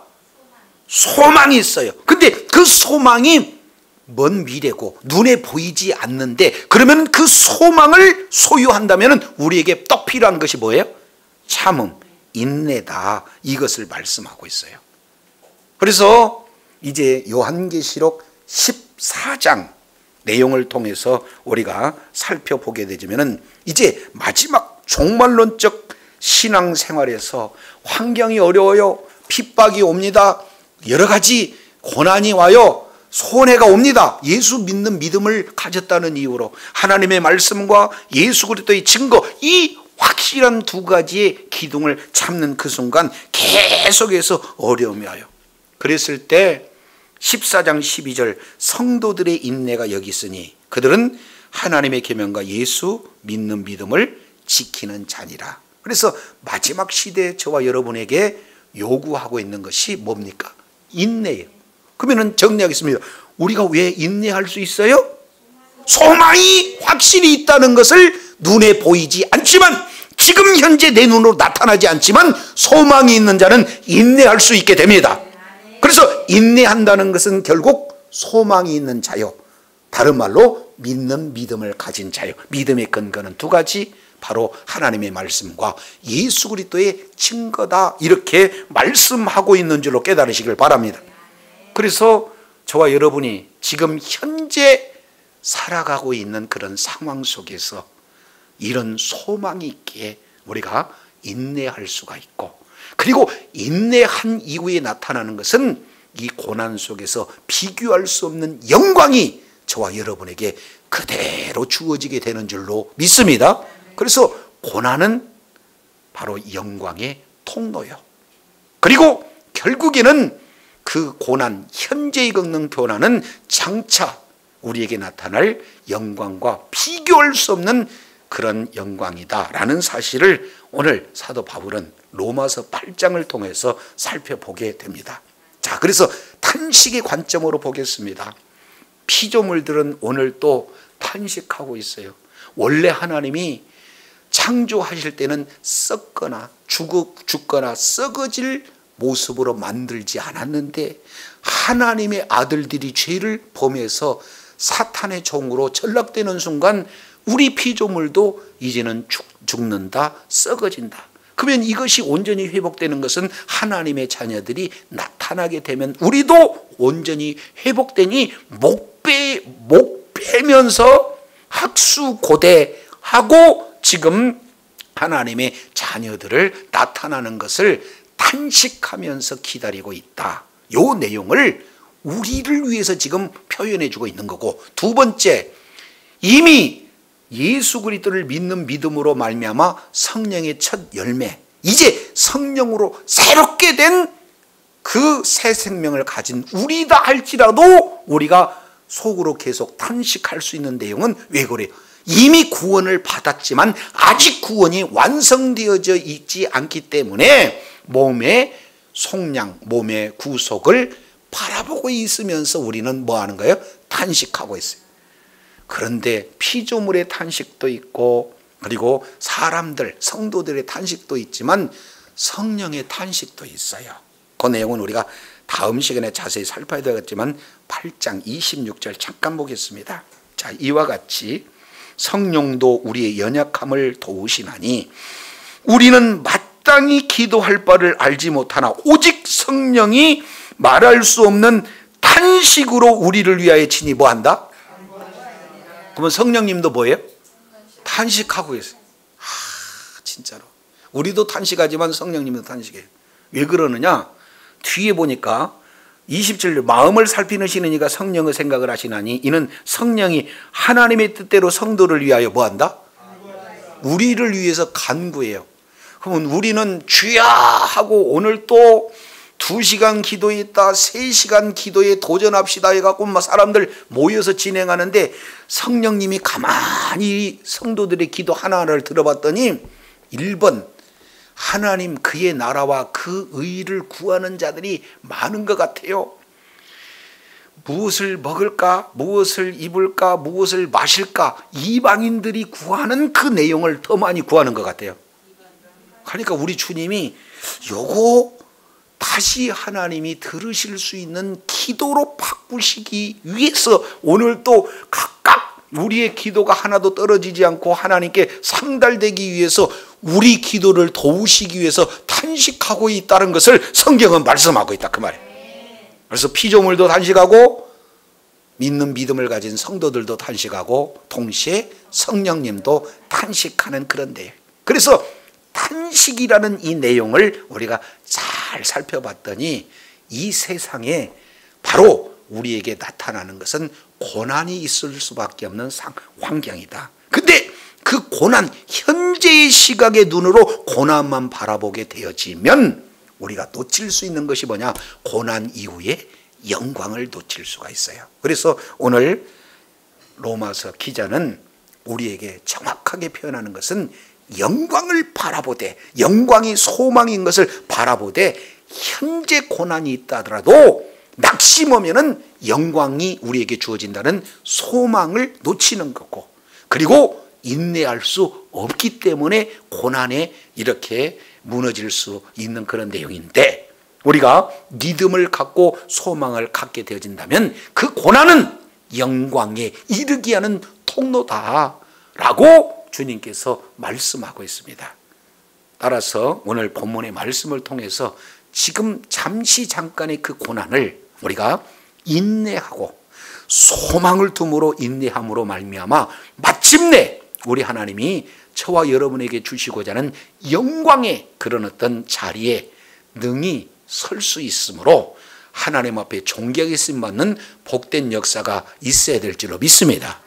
소망이 있어요. 근데 그 소망이 먼 미래고 눈에 보이지 않는데, 그러면 그 소망을 소유한다면 우리에게 또 필요한 것이 뭐예요? 참음, 인내다. 이것을 말씀하고 있어요. 그래서 이제 요한계시록 14장 내용을 통해서 우리가 살펴보게 되면 이제 마지막 종말론적 신앙생활에서 환경이 어려워요. 핍박이 옵니다. 여러 가지 고난이 와요. 손해가 옵니다. 예수 믿는 믿음을 가졌다는 이유로 하나님의 말씀과 예수 그리스도의 증거, 이 확실한 두 가지의 기둥을 참는 그 순간 계속해서 어려움이 와요. 그랬을 때 14장 12절 성도들의 인내가 여기 있으니 그들은 하나님의 계명과 예수 믿는 믿음을 지키는 자니라. 그래서 마지막 시대에 저와 여러분에게 요구하고 있는 것이 뭡니까? 인내예요. 그러면 정리하겠습니다. 우리가 왜 인내할 수 있어요? 소망이 확실히 있다는 것을 눈에 보이지 않지만, 지금 현재 내 눈으로 나타나지 않지만 소망이 있는 자는 인내할 수 있게 됩니다. 그래서 인내한다는 것은 결국 소망이 있는 자요, 다른 말로 믿는 믿음을 가진 자요. 믿음의 근거는 두 가지, 바로 하나님의 말씀과 예수 그리스도의 증거다. 이렇게 말씀하고 있는 줄로 깨달으시길 바랍니다. 그래서 저와 여러분이 지금 현재 살아가고 있는 그런 상황 속에서 이런 소망이 있기에 우리가 인내할 수가 있고, 그리고 인내한 이후에 나타나는 것은 이 고난 속에서 비교할 수 없는 영광이 저와 여러분에게 그대로 주어지게 되는 줄로 믿습니다. 그래서 고난은 바로 영광의 통로요. 그리고 결국에는 그 고난, 현재에 겪는 고난은 장차 우리에게 나타날 영광과 비교할 수 없는 그런 영광이다라는 사실을 오늘 사도 바울은 로마서 8장을 통해서 살펴보게 됩니다. 자, 그래서 탄식의 관점으로 보겠습니다. 피조물들은 오늘 또 탄식하고 있어요. 원래 하나님이 창조하실 때는 썩거나 죽거나 썩어질 모습으로 만들지 않았는데, 하나님의 아들들이 죄를 범해서 사탄의 종으로 전락되는 순간 우리 피조물도 이제는 죽는다, 썩어진다. 그러면 이것이 온전히 회복되는 것은 하나님의 자녀들이 나타나게 되면 우리도 온전히 회복되니 목 빼면서 학수고대하고 지금 하나님의 자녀들을 나타나는 것을 탄식하면서 기다리고 있다. 요 내용을 우리를 위해서 지금 표현해 주고 있는 거고, 두 번째, 이미 예수 그리스도를 믿는 믿음으로 말미암아 성령의 첫 열매, 이제 성령으로 새롭게 된 그 새 생명을 가진 우리다 할지라도 우리가 속으로 계속 탄식할 수 있는 내용은 왜 그래요? 이미 구원을 받았지만 아직 구원이 완성되어져 있지 않기 때문에 몸의 속량, 몸의 구속을 바라보고 있으면서 우리는 뭐 하는 거예요? 탄식하고 있어요. 그런데 피조물의 탄식도 있고, 그리고 사람들, 성도들의 탄식도 있지만 성령의 탄식도 있어요. 그 내용은 우리가 다음 시간에 자세히 살펴야 되겠지만 8장 26절 잠깐 보겠습니다. 자, 이와 같이 성령도 우리의 연약함을 도우시나니 우리는 마땅히 기도할 바를 알지 못하나 오직 성령이 말할 수 없는 탄식으로 우리를 위하여 친히 뭐한다? 그러면 성령님도 뭐예요? 탄식하고 있어요. 진짜로 우리도 탄식하지만 성령님도 탄식해요. 왜 그러느냐? 뒤에 보니까 27절 마음을 살피시는 이가 성령의 생각을 하시나니 이는 성령이 하나님의 뜻대로 성도를 위하여 뭐한다? 우리를 위해서 간구해요. 그러면 우리는 주야 하고 오늘 또 2시간 기도에 있다, 3시간 기도에 도전합시다 해갖고 막 사람들 모여서 진행하는데 성령님이 가만히 성도들의 기도 하나하나를 들어봤더니 1번 하나님 그의 나라와 그 의를 구하는 자들이 많은 것 같아요. 무엇을 먹을까, 무엇을 입을까, 무엇을 마실까, 이방인들이 구하는 그 내용을 더 많이 구하는 것 같아요. 그러니까 우리 주님이 요거 다시 하나님이 들으실 수 있는 기도로 바꾸시기 위해서 오늘 또 각각 우리의 기도가 하나도 떨어지지 않고 하나님께 상달되기 위해서 우리 기도를 도우시기 위해서 탄식하고 있다는 것을 성경은 말씀하고 있다 그 말이에요. 그래서 피조물도 탄식하고 믿는 믿음을 가진 성도들도 탄식하고 동시에 성령님도 탄식하는 그런 내용. 그래서 탄식이라는 이 내용을 우리가 잘 살펴봤더니 이 세상에 바로 우리에게 나타나는 것은 고난이 있을 수밖에 없는 환경이다. 근데 그 고난, 현재의 시각의 눈으로 고난만 바라보게 되어지면 우리가 놓칠 수 있는 것이 뭐냐? 고난 이후에 영광을 놓칠 수가 있어요. 그래서 오늘 로마서 기자는 우리에게 정확하게 표현하는 것은 영광을 바라보되, 영광이 소망인 것을 바라보되 현재 고난이 있다 하더라도 낙심하면은 영광이 우리에게 주어진다는 소망을 놓치는 거고, 그리고 인내할 수 없기 때문에 고난에 이렇게 무너질 수 있는 그런 내용인데, 우리가 믿음을 갖고 소망을 갖게 되어진다면 그 고난은 영광에 이르게 하는 통로다라고 주님께서 말씀하고 있습니다. 따라서 오늘 본문의 말씀을 통해서 지금 잠깐의 그 고난을 우리가 인내하고 소망을 둠으로 인내함으로 말미암아 마침내 우리 하나님이 저와 여러분에게 주시고자 하는 영광의 그런 어떤 자리에 능히 설 수 있으므로 하나님 앞에 존경의 쓰임받는 복된 역사가 있어야 될 줄로 믿습니다.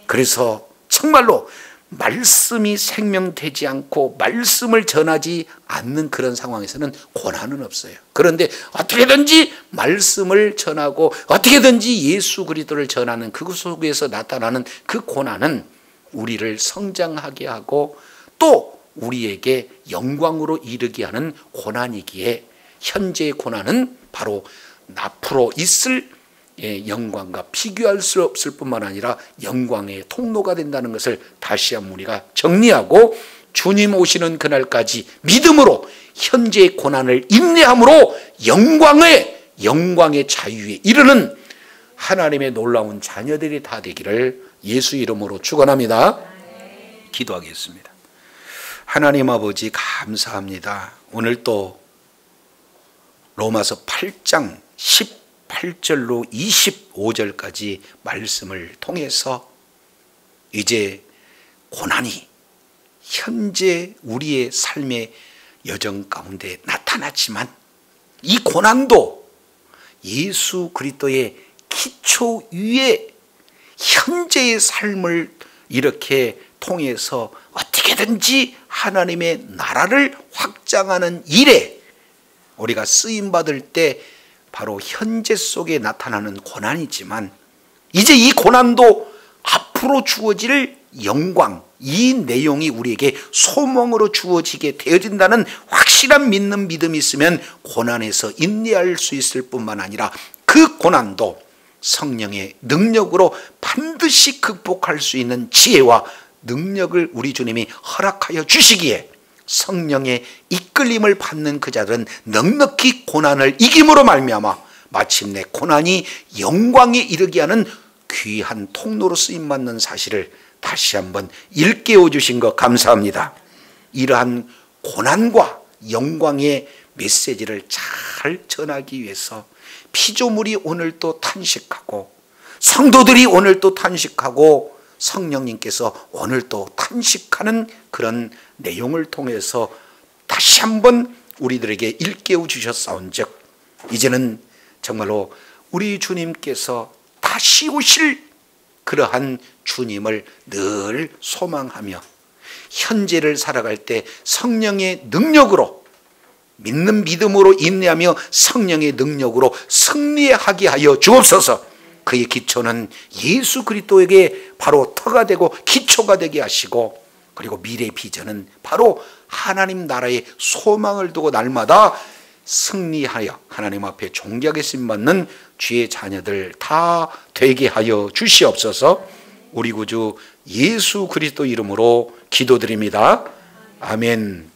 그래서 정말로 말씀이 생명되지 않고 말씀을 전하지 않는 그런 상황에서는 고난은 없어요. 그런데 어떻게든지 말씀을 전하고 어떻게든지 예수 그리스도를 전하는 그 속에서 나타나는 그 고난은 우리를 성장하게 하고 또 우리에게 영광으로 이르게 하는 고난이기에 현재의 고난은 바로 앞으로 있을 영광과 비교할 수 없을 뿐만 아니라 영광의 통로가 된다는 것을 다시 한번 우리가 정리하고 주님 오시는 그날까지 믿음으로 현재의 고난을 인내함으로 영광의 자유에 이르는 하나님의 놀라운 자녀들이 다 되기를 예수 이름으로 축원합니다. 기도하겠습니다. 하나님 아버지 감사합니다. 오늘 또 로마서 8장 18절로 25절까지 말씀을 통해서 이제 고난이 현재 우리의 삶의 여정 가운데 나타났지만 이 고난도 예수 그리스도의 기초 위에 현재의 삶을 이렇게 통해서 어떻게든지 하나님의 나라를 확장하는 일에 우리가 쓰임받을 때 바로 현재 속에 나타나는 고난이지만 이제 이 고난도 앞으로 주어질 영광, 이 내용이 우리에게 소망으로 주어지게 되어진다는 확실한 믿는 믿음이 있으면 고난에서 인내할 수 있을 뿐만 아니라 그 고난도 성령의 능력으로 반드시 극복할 수 있는 지혜와 능력을 우리 주님이 허락하여 주시기에 성령의 이끌림을 받는 그 자들은 넉넉히 고난을 이김으로 말미암아 마침내 고난이 영광에 이르게 하는 귀한 통로로 쓰임받는 사실을 다시 한번 일깨워 주신 것 감사합니다. 이러한 고난과 영광의 메시지를 잘 전하기 위해서 피조물이 오늘 또 탄식하고 성도들이 오늘 또 탄식하고 성령님께서 오늘 또 탄식하는 그런 내용을 통해서 다시 한번 우리들에게 일깨워 주셨사온즉 이제는 정말로 우리 주님께서 다시 오실 그러한 주님을 늘 소망하며 현재를 살아갈 때 성령의 능력으로 믿는 믿음으로 인내하며 성령의 능력으로 승리하게 하여 주옵소서. 그의 기초는 예수 그리스도에게 바로 터가 되고 기초가 되게 하시고 그리고 미래 비전은 바로 하나님 나라의 소망을 두고 날마다 승리하여 하나님 앞에 존귀하게 쓰임받는 주의 자녀들 다 되게 하여 주시옵소서. 우리 구주 예수 그리스도 이름으로 기도드립니다. 아멘.